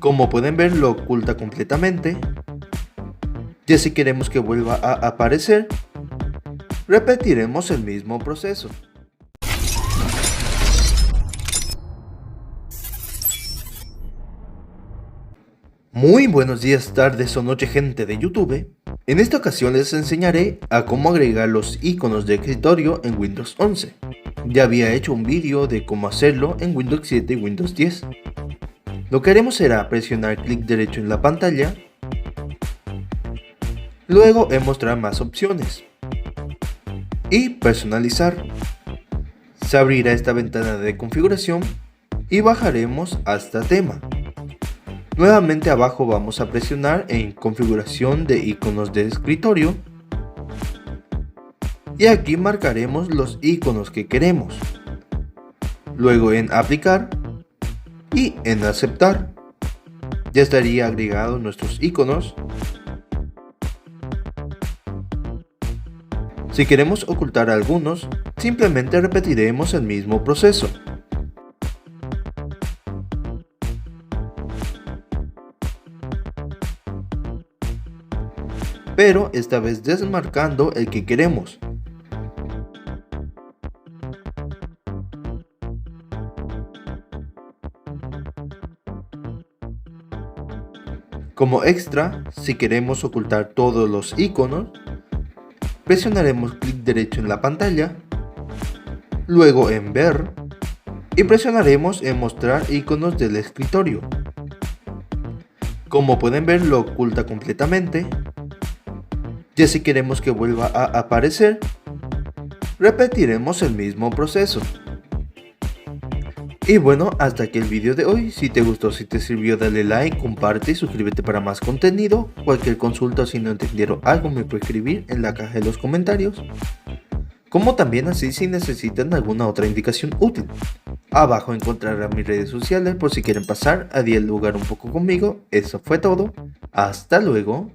Como pueden ver, lo oculta completamente. Ya si queremos que vuelva a aparecer, repetiremos el mismo proceso. Muy buenos días, tardes o noche, gente de YouTube. En esta ocasión les enseñaré a cómo agregar los iconos de escritorio en Windows 11. Ya había hecho un vídeo de cómo hacerlo en Windows 7 y Windows 10. Lo que haremos será presionar clic derecho en la pantalla, luego en mostrar más opciones y personalizar. Se abrirá esta ventana de configuración y bajaremos hasta tema. Nuevamente abajo vamos a presionar en configuración de iconos de escritorio y aquí marcaremos los iconos que queremos. Luego en aplicar y en aceptar. Ya estaría agregados nuestros iconos. Si queremos ocultar algunos, simplemente repetiremos el mismo proceso. Pero esta vez desmarcando el que queremos. Como extra, si queremos ocultar todos los iconos, presionaremos clic derecho en la pantalla, luego en ver y presionaremos en mostrar iconos del escritorio. Como pueden ver, lo oculta completamente. Ya si queremos que vuelva a aparecer, repetiremos el mismo proceso. Y bueno, hasta aquí el vídeo de hoy. Si te gustó, si te sirvió, dale like, comparte y suscríbete para más contenido. Cualquier consulta o si no entendieron algo me puede escribir en la caja de los comentarios. Como también así si necesitan alguna otra indicación útil. Abajo encontrarán mis redes sociales por si quieren pasar a dialogar un poco conmigo. Eso fue todo. Hasta luego.